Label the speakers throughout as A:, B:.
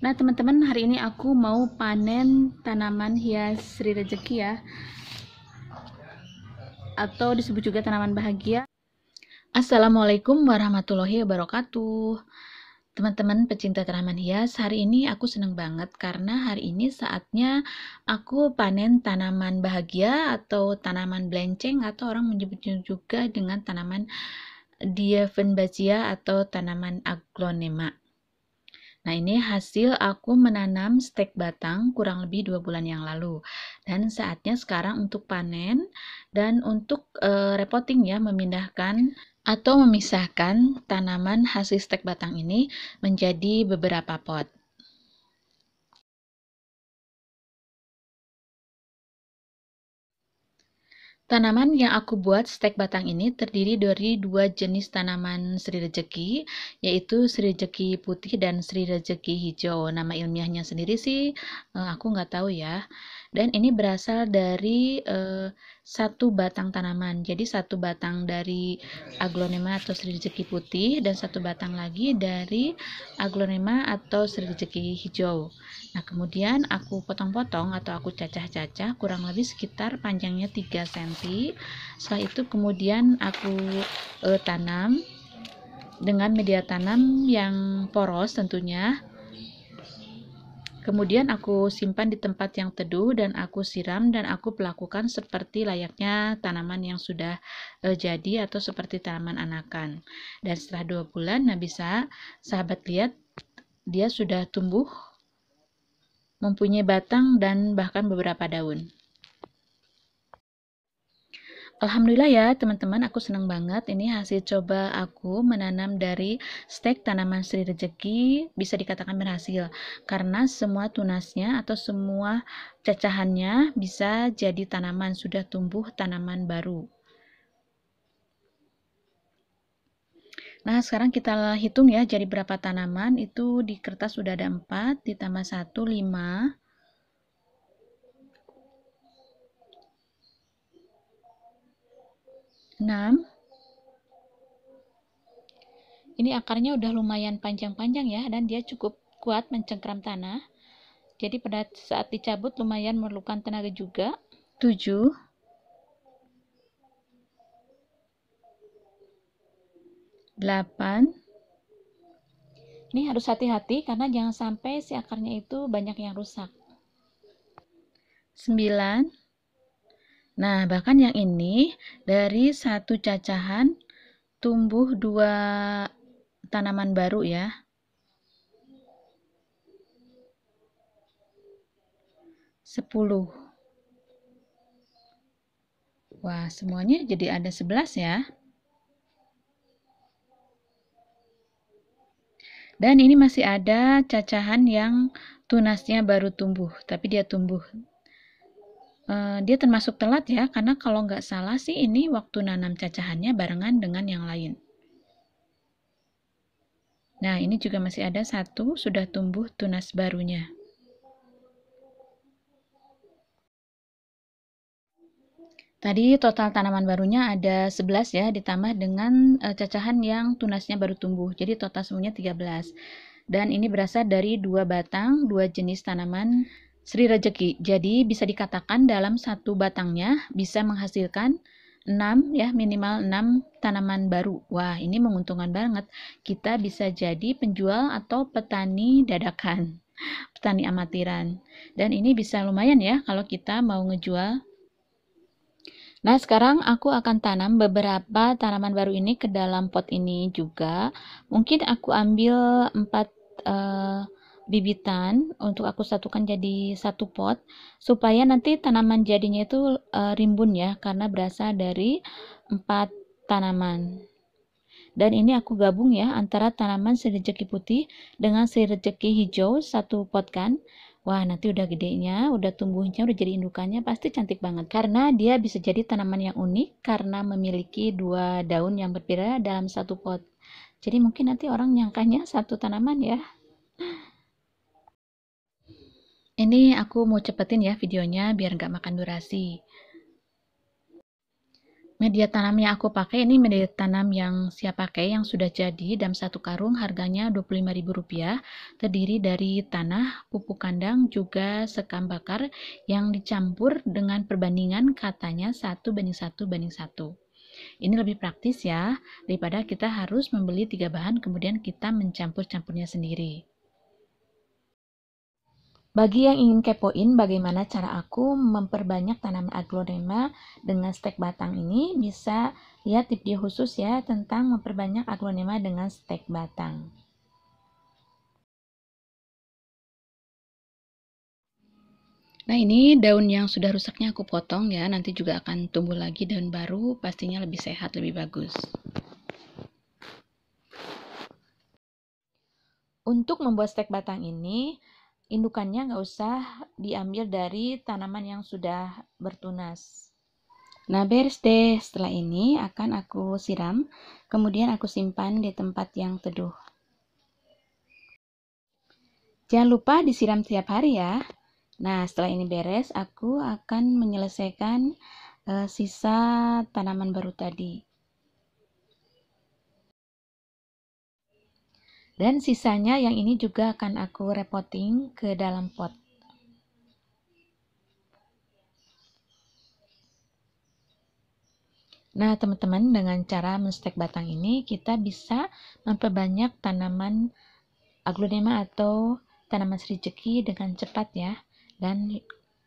A: Nah, teman-teman, hari ini aku mau panen tanaman hias Sri Rezeki ya, atau disebut juga tanaman bahagia. Assalamualaikum warahmatullahi wabarakatuh. Teman-teman pecinta tanaman hias, hari ini aku senang banget karena hari ini saatnya aku panen tanaman bahagia atau tanaman belenceng, atau orang menyebutnya juga dengan tanaman Dieffenbachia atau tanaman aglonema. Nah, ini hasil aku menanam stek batang kurang lebih 2 bulan yang lalu. Dan saatnya sekarang untuk panen dan untuk repotting ya, memindahkan atau memisahkan tanaman hasil stek batang ini menjadi beberapa pot. Tanaman yang aku buat stek batang ini terdiri dari 2 jenis tanaman Sri Rezeki, yaitu Sri Rezeki putih dan Sri Rezeki hijau. Nama ilmiahnya sendiri sih aku nggak tahu ya. Dan ini berasal dari satu batang tanaman. Jadi satu batang dari aglonema atau Sri Rezeki putih dan satu batang lagi dari aglonema atau Sri Rezeki hijau. Nah, kemudian aku potong-potong atau aku cacah-cacah kurang lebih sekitar panjangnya 3 cm. Setelah itu kemudian aku tanam dengan media tanam yang poros tentunya. Kemudian aku simpan di tempat yang teduh dan aku siram dan aku perlakukan seperti layaknya tanaman yang sudah jadi atau seperti tanaman anakan. Dan setelah 2 bulan, nah bisa sahabat lihat dia sudah tumbuh, mempunyai batang dan bahkan beberapa daun. Alhamdulillah ya teman-teman, aku senang banget. Ini hasil coba aku menanam dari stek tanaman Sri Rezeki, bisa dikatakan berhasil karena semua tunasnya atau semua cacahannya bisa jadi tanaman, sudah tumbuh tanaman baru. Nah, sekarang kita hitung ya, jadi berapa tanaman. Itu di kertas sudah ada 4, ditambah 1, 5. 6. Ini akarnya udah lumayan panjang-panjang ya, dan dia cukup kuat mencengkram tanah. Jadi pada saat dicabut lumayan memerlukan tenaga juga. 7. 8. Ini harus hati-hati karena jangan sampai si akarnya itu banyak yang rusak. 9. Nah, bahkan yang ini dari satu cacahan tumbuh 2 tanaman baru ya. 10. Wah, semuanya jadi ada 11 ya. Dan ini masih ada cacahan yang tunasnya baru tumbuh, tapi dia tumbuh. Dia termasuk telat ya, karena kalau nggak salah sih ini waktu nanam cacahannya barengan dengan yang lain. Nah, ini juga masih ada 1 sudah tumbuh tunas barunya. Tadi total tanaman barunya ada 11 ya, ditambah dengan cacahan yang tunasnya baru tumbuh. Jadi total semuanya 13. Dan ini berasal dari 2 batang, 2 jenis tanaman Sri Rezeki. Jadi bisa dikatakan dalam satu batangnya bisa menghasilkan 6 ya, minimal 6 tanaman baru. Wah, ini menguntungkan banget. Kita bisa jadi penjual atau petani dadakan, petani amatiran. Dan ini bisa lumayan ya kalau kita mau ngejual. Nah, sekarang aku akan tanam beberapa tanaman baru ini ke dalam pot ini juga. Mungkin aku ambil 4 bibitan untuk aku satukan jadi satu pot, supaya nanti tanaman jadinya itu rimbun ya, karena berasal dari 4 tanaman. Dan ini aku gabung ya antara tanaman Sri Rezeki putih dengan Sri Rezeki hijau satu pot kan. Wah, nanti udah gedenya, udah tumbuhnya, udah jadi indukannya pasti cantik banget. Karena dia bisa jadi tanaman yang unik karena memiliki 2 daun yang berbeda dalam satu pot. Jadi mungkin nanti orang nyangkanya satu tanaman ya. Ini aku mau cepetin ya videonya biar nggak makan durasi. Media tanam yang aku pakai ini media tanam yang siap pakai yang sudah jadi dalam satu karung, harganya Rp25.000, terdiri dari tanah, pupuk kandang, juga sekam bakar yang dicampur dengan perbandingan katanya 1:1:1. Ini lebih praktis ya, daripada kita harus membeli 3 bahan kemudian kita mencampur-campurnya sendiri. Bagi yang ingin kepoin bagaimana cara aku memperbanyak tanaman aglonema dengan stek batang ini, bisa lihat video khusus ya tentang memperbanyak aglonema dengan stek batang. Nah, ini daun yang sudah rusaknya aku potong ya, nanti juga akan tumbuh lagi daun baru, pastinya lebih sehat, lebih bagus. Untuk membuat stek batang ini, indukannya nggak usah diambil dari tanaman yang sudah bertunas. Nah, beres deh. Setelah ini akan aku siram, kemudian aku simpan di tempat yang teduh. Jangan lupa disiram tiap hari ya. Nah, setelah ini beres, aku akan menyelesaikan sisa tanaman baru tadi. Dan sisanya yang ini juga akan aku repotting ke dalam pot. Nah, teman-teman, dengan cara menstek batang ini, kita bisa memperbanyak tanaman aglonema atau tanaman serijeki dengan cepat ya. Dan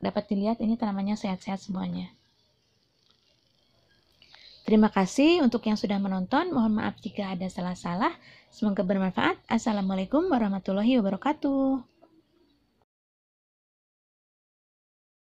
A: dapat dilihat ini tanamannya sehat-sehat semuanya. Terima kasih untuk yang sudah menonton. Mohon maaf jika ada salah-salah. Semoga bermanfaat. Assalamualaikum warahmatullahi wabarakatuh.